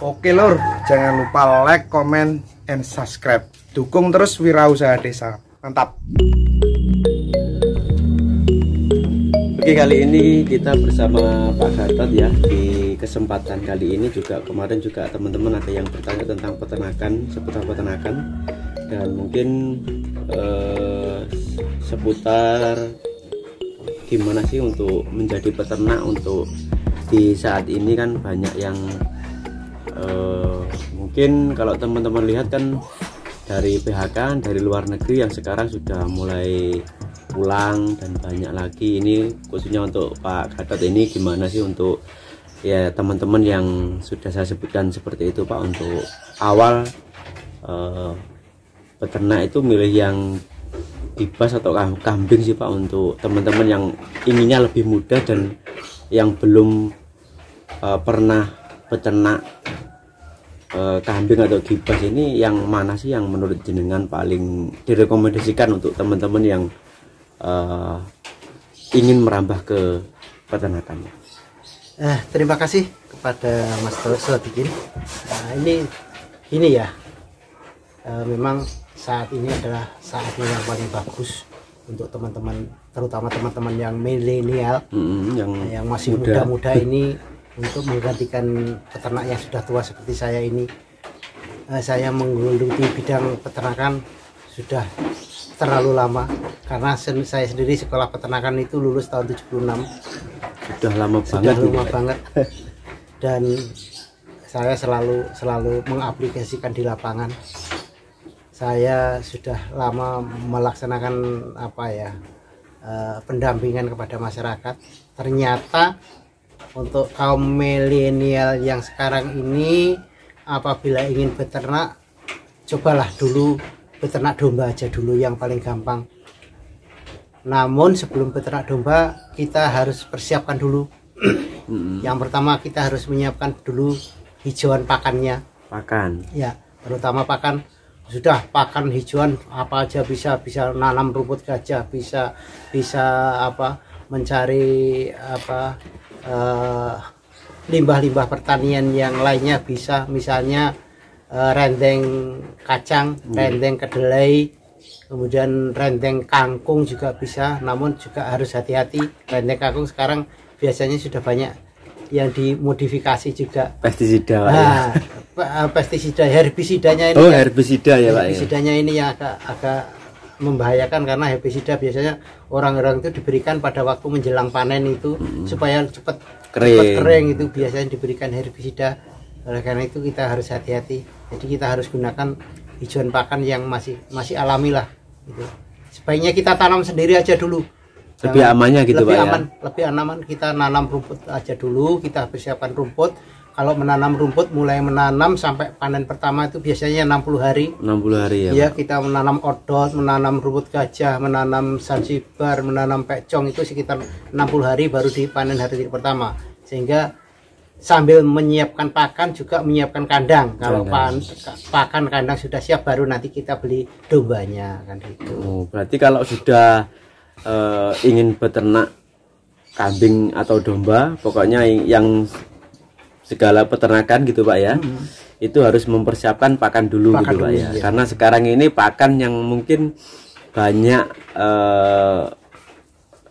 Oke lur, jangan lupa like, comment, and subscribe. Dukung terus Wirausaha Desa. Mantap. Oke, kali ini kita bersama Pak Gatot ya. Di kesempatan kali ini juga kemarin juga teman-teman ada yang bertanya tentang peternakan, seputar peternakan, dan mungkin seputar gimana sih untuk menjadi peternak untuk di saat ini. Kan banyak yang mungkin kalau teman-teman lihat kan dari PHK dari luar negeri yang sekarang sudah mulai pulang dan banyak lagi. Ini khususnya untuk Pak Gatot ini gimana sih untuk ya teman-teman yang sudah saya sebutkan seperti itu Pak, untuk awal peternak itu milih yang kibas atau kambing sih Pak, untuk teman-teman yang inginnya lebih mudah dan yang belum pernah peternak kambing atau kibas. Ini yang mana sih yang menurut jenengan paling direkomendasikan untuk teman-teman yang ingin merambah ke peternakan? Terima kasih kepada Mas Sodikin. Ini ya, memang saat ini adalah saatnya yang paling bagus untuk teman-teman, terutama teman-teman yang milenial, yang masih muda-muda ini, untuk menggantikan peternak yang sudah tua seperti saya ini. Saya menggeluti bidang peternakan sudah terlalu lama, karena saya sendiri sekolah peternakan itu lulus tahun 76. Sudah lama banget. Dan saya selalu mengaplikasikan di lapangan. Saya sudah lama melaksanakan pendampingan kepada masyarakat. Ternyata untuk kaum milenial yang sekarang ini, apabila ingin beternak, cobalah dulu beternak domba aja dulu yang paling gampang. Namun sebelum beternak domba, kita harus persiapkan dulu. Yang pertama, kita harus menyiapkan dulu hijauan pakannya. Pakan. Ya, terutama pakan. Sudah pakan hijauan apa aja bisa nanam rumput gajah, bisa mencari limbah-limbah pertanian yang lainnya bisa, misalnya rendeng kacang, rendeng kedelai, kemudian rendeng kangkung juga bisa. Namun juga harus hati-hati, rendeng kangkung sekarang biasanya sudah banyak yang dimodifikasi juga, pestisida. Pestisida, herbisidanya ini. Oh, herbisida ya Pak. Herbisidanya ini yang agak membahayakan, karena herbisida biasanya orang-orang itu diberikan pada waktu menjelang panen itu supaya cepat kering, itu biasanya diberikan herbisida. Oleh karena itu kita harus hati-hati. Jadi kita harus gunakan hijauan pakan yang masih alami lah gitu. Sebaiknya kita tanam sendiri aja dulu. Lebih amannya gitu Pak ya. Lebih aman kita nanam rumput aja dulu, kita persiapkan rumput. Kalau menanam rumput, mulai menanam sampai panen pertama itu biasanya 60 hari. 60 hari ya. Ya, kita menanam odot, menanam rumput gajah, menanam sansibar, menanam pecong, itu sekitar 60 hari baru dipanen hari pertama. Sehingga sambil menyiapkan pakan juga menyiapkan kandang. Kalau pakan kandang sudah siap, baru nanti kita beli dombanya kan gitu. Oh, berarti kalau sudah ingin beternak kambing atau domba, pokoknya yang segala peternakan gitu Pak ya, itu harus mempersiapkan pakan dulu gitu Pak ya. Iya. Karena sekarang ini pakan yang mungkin banyak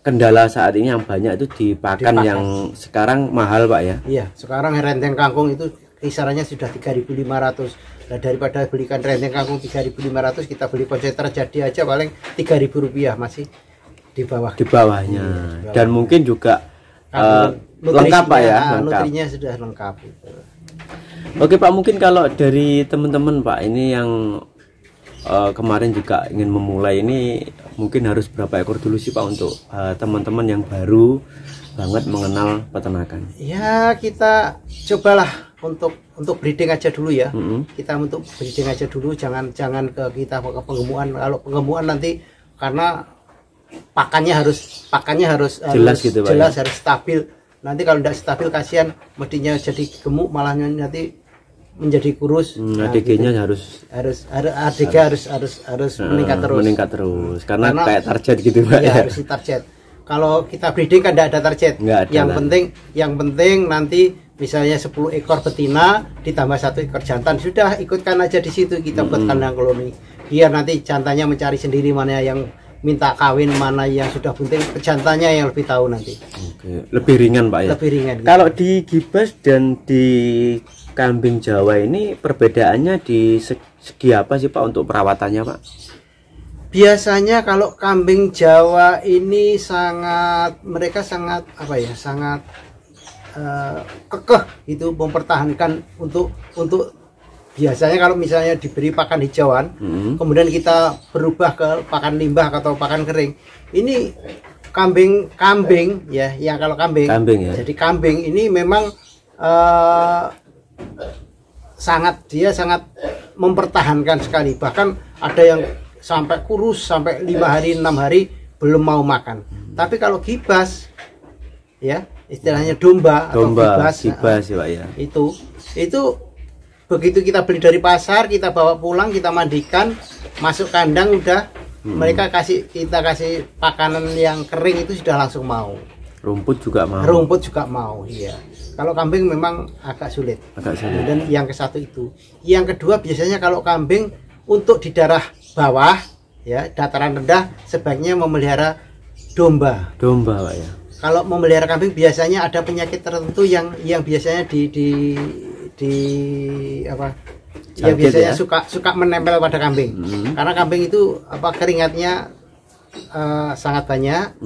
kendala saat ini, yang banyak itu di pakan yang sekarang mahal Pak ya. Iya, sekarang rendeng kangkung itu kisarannya sudah 3.500. Nah, daripada belikan rendeng kangkung 3.500, kita beli konsentrat jadi aja paling Rp3.000, masih di bawahnya. Iya, dan mungkin juga lengkap Pak ya, nutrinya sudah lengkap gitu. Oke Pak, mungkin kalau dari teman-teman Pak ini yang kemarin juga ingin memulai ini, mungkin harus berapa ekor dulu sih Pak untuk teman-teman yang baru banget mengenal peternakan? Ya, kita cobalah untuk breeding aja dulu ya. Kita untuk breeding aja dulu, jangan ke penggemukan. Kalau penggemukan nanti, karena pakannya harus jelas gitu Pak, jelas ya? Harus stabil. Nanti kalau tidak stabil, kasihan, mestinya jadi gemuk, malah nanti menjadi kurus. ADG-nya gitu. harus meningkat terus. Karena kayak target gitu Pak ya. Harus target. Kalau kita breeding kan tidak ada target. Yang penting nanti misalnya 10 ekor betina ditambah 1 ekor jantan, sudah ikutkan aja di situ kita buat kandang koloni. Biar nanti jantannya mencari sendiri mana yang minta kawin, mana yang sudah bunting, jantannya yang lebih tahu nanti. Oke, lebih ringan Pak ya. Lebih ringan. Gitu. Kalau di Gibas dan di kambing Jawa ini perbedaannya di segi apa sih Pak untuk perawatannya Pak? Biasanya kalau kambing Jawa ini mereka sangat apa ya, sangat kekeh itu mempertahankan untuk biasanya kalau misalnya diberi pakan hijauan, kemudian kita berubah ke pakan limbah atau pakan kering. Ini kambing ya, yang kalau kambing ya. Jadi kambing ini memang sangat mempertahankan sekali. Bahkan ada yang sampai kurus sampai 5 hari 6 hari belum mau makan. Tapi kalau Gibas ya, istilahnya domba atau Gibas ya Pak ya. Itu begitu kita beli dari pasar, kita bawa pulang, kita mandikan, masuk kandang udah kita kasih pakanan yang kering itu sudah langsung mau. Rumput juga mau, iya. Kalau kambing memang agak sulit. Dan yang ke satu itu. Yang kedua biasanya kalau kambing untuk di daerah bawah ya, dataran rendah sebaiknya memelihara domba Pak ya. Kalau memelihara kambing biasanya ada penyakit tertentu yang biasanya yang biasanya ya? suka menempel pada kambing. Karena kambing itu keringatnya sangat banyak.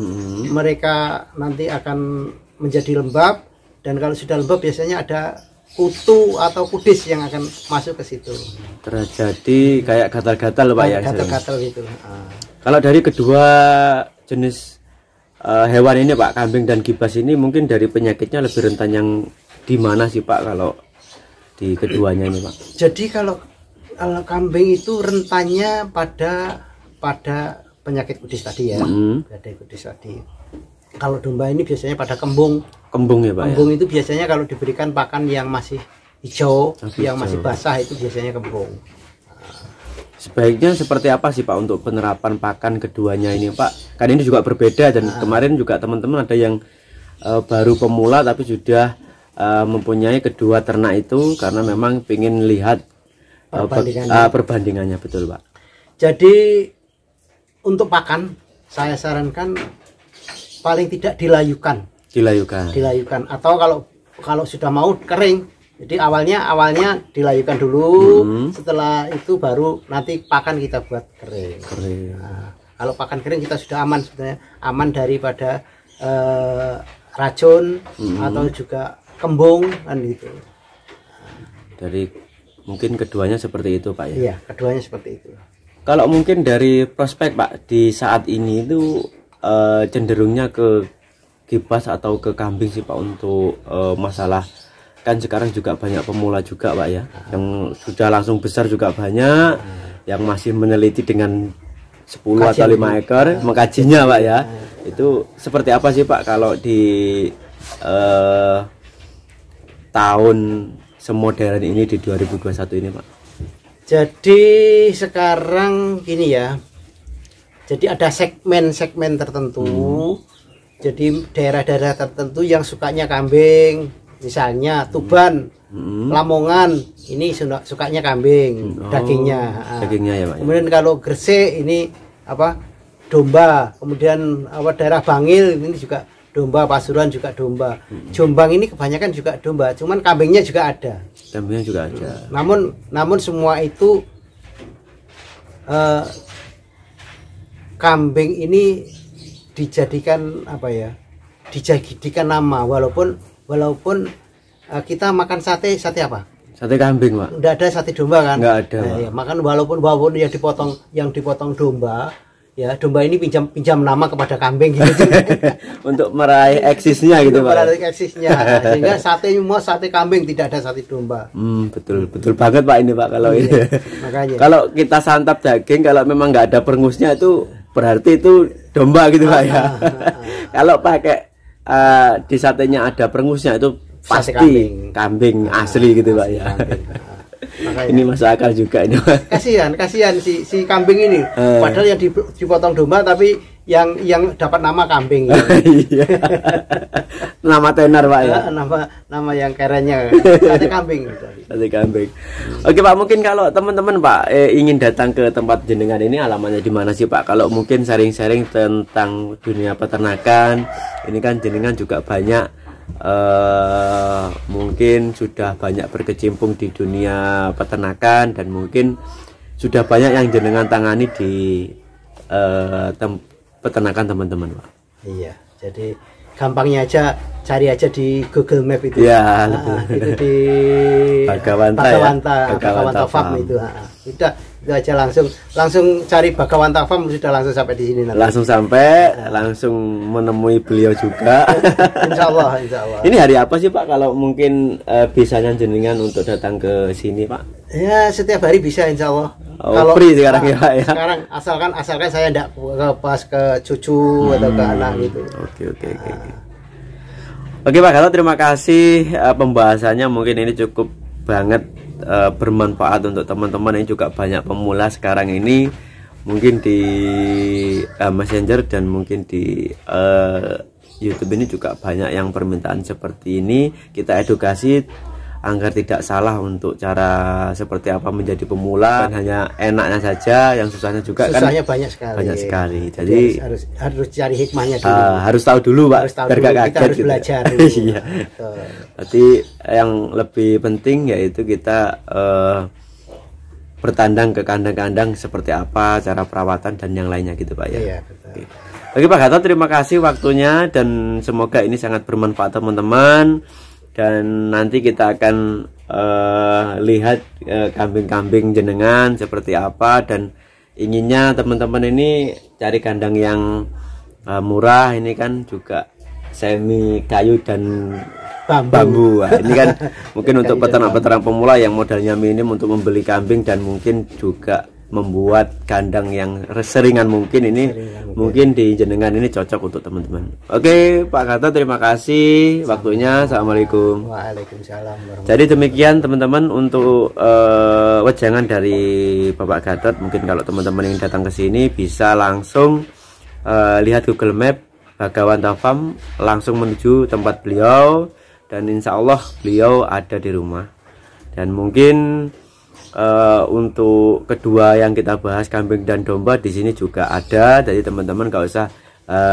Mereka nanti akan menjadi lembab, dan kalau sudah lembab biasanya ada kutu atau kudis yang akan masuk ke situ. Terjadi kayak gatal-gatal Pak ya. Gatal-gatal gitu. Kalau dari kedua jenis hewan ini Pak, kambing dan Gibas ini mungkin dari penyakitnya lebih rentan yang di mana sih Pak kalau di keduanya ini Pak? Jadi kalau kambing itu rentannya pada penyakit kudis tadi ya. Ada kudis tadi. Kalau domba ini biasanya pada kembung ya Pak. Kembung itu biasanya kalau diberikan pakan yang masih hijau, yang masih basah itu biasanya kembung. Sebaiknya seperti apa sih Pak untuk penerapan pakan keduanya ini Pak? Kan ini juga berbeda, dan kemarin juga teman-teman ada yang baru pemula tapi sudah mempunyai kedua ternak itu karena memang ingin lihat perbandingannya. Betul Pak. Jadi untuk pakan saya sarankan paling tidak dilayukan atau kalau sudah mau kering. Jadi awalnya dilayukan dulu, setelah itu baru nanti pakan kita buat kering. Nah, kalau pakan kering kita sudah aman sebenarnya, aman daripada racun atau juga kembung kan gitu. Dari mungkin keduanya seperti itu Pak ya. Iya, keduanya seperti itu. Kalau mungkin dari prospek Pak di saat ini itu cenderungnya ke Gibas atau ke kambing sih Pak untuk masalah, kan sekarang juga banyak pemula juga Pak ya, yang sudah langsung besar juga banyak, yang masih meneliti dengan 10 atau 5 ekor mengkajinya Pak ya. Itu seperti apa sih Pak kalau di tahun semodern ini di 2021 ini Pak? Jadi sekarang gini ya, jadi ada segmen-segmen tertentu. Jadi daerah-daerah tertentu yang sukanya kambing, misalnya Tuban, Lamongan, ini sukanya kambing, dagingnya ya Pak. Kemudian kalau Gresik ini domba, kemudian daerah Bangil ini juga domba, Pasuruan juga domba, Jombang ini kebanyakan juga domba, cuman kambingnya juga ada. Namun semua itu kambing ini dijadikan dijadikan nama, walaupun kita makan sate apa? Sate kambing Pak. Enggak ada sate domba kan? Enggak ada. Nah, ya, makan walaupun yang dipotong domba. Ya, domba ini pinjam nama kepada kambing gitu. Untuk meraih eksisnya gitu Pak. Meraih eksisnya. Sehingga sate kambing, tidak ada sate domba. Betul banget Pak ini Pak kalau ini. Makanya. Kalau kita santap daging kalau memang nggak ada perengusnya itu berarti itu domba gitu Pak ya. Kalau pakai di satenya ada perengusnya itu pasti kambing asli gitu Pak ya. Makanya. Ini masuk akal juga ini. Kasihan si kambing ini. Padahal yang dipotong domba tapi yang dapat nama kambing. Iya. Nama tenar Pak ya. Nama yang kerennya sate kambing. Sate kambing. Oke Pak, mungkin kalau teman-teman Pak ingin datang ke tempat jenengan ini, alamatnya di mana sih Pak? Kalau mungkin sharing-sharing tentang dunia peternakan, ini kan jenengan juga banyak mungkin sudah banyak berkecimpung di dunia peternakan, dan mungkin sudah banyak yang jenengan tangani di peternakan teman-teman Pak. Iya, jadi gampangnya aja cari aja di Google Map itu. Ya, itu di Bagawanta Farm itu. Udah itu aja langsung cari Bagawanta Farm, sudah langsung sampai di sini nanti. Langsung sampai, langsung menemui beliau juga. Insya Allah. Ini hari apa sih Pak kalau mungkin bisanya jenengan untuk datang ke sini Pak? Ya setiap hari bisa insya Allah. Oh, kalau free sekarang ya Pak ya. Sekarang asalkan saya tidak pas ke cucu atau ke anak gitu. Oke. Oke Pak Gatot, terima kasih pembahasannya. Mungkin ini cukup banget bermanfaat untuk teman-teman yang juga banyak pemula sekarang ini, mungkin di Messenger dan mungkin di YouTube ini juga banyak yang permintaan seperti ini. Kita edukasi agar tidak salah untuk cara seperti apa menjadi pemula, dan hanya enaknya saja, yang susahnya juga susahnya kan banyak sekali. Jadi harus cari hikmahnya dulu. Harus tahu dulu Pak, biar gak kaget. Kita harus gitu. belajar. Iya. Jadi yang lebih penting yaitu kita bertandang ke kandang-kandang seperti apa, cara perawatan dan yang lainnya gitu Pak ya. Iya, betul. Oke Pak Gatot, terima kasih waktunya, dan semoga ini sangat bermanfaat teman-teman. Dan nanti kita akan lihat kambing-kambing jenengan seperti apa, dan inginnya teman-teman ini cari kandang yang murah. Ini kan juga semi kayu dan bambu. Nah, ini kan mungkin untuk peternak-peternak pemula yang modalnya minim untuk membeli kambing, dan mungkin juga membuat kandang yang seringan mungkin ini mungkin di jenengan ini cocok untuk teman-teman. Oke Pak Gatot, terima kasih waktunya. Assalamualaikum. Waalaikumsalam. Jadi demikian teman-teman untuk wejangan dari Bapak Gatot. Mungkin kalau teman-teman yang datang ke sini bisa langsung lihat Google Map Bagawanta Farm, langsung menuju tempat beliau, dan insya Allah beliau ada di rumah. Dan mungkin untuk kedua yang kita bahas, kambing dan domba, di sini juga ada. Jadi teman-teman gak usah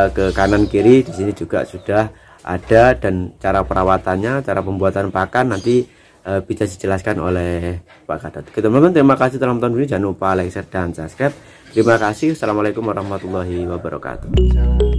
ke kanan kiri, di sini juga sudah ada, dan cara perawatannya, cara pembuatan pakan nanti bisa dijelaskan oleh Pak Gatot. Oke teman-teman, terima kasih telah menonton video. Jangan lupa like, share dan subscribe. Terima kasih. Assalamualaikum warahmatullahi wabarakatuh.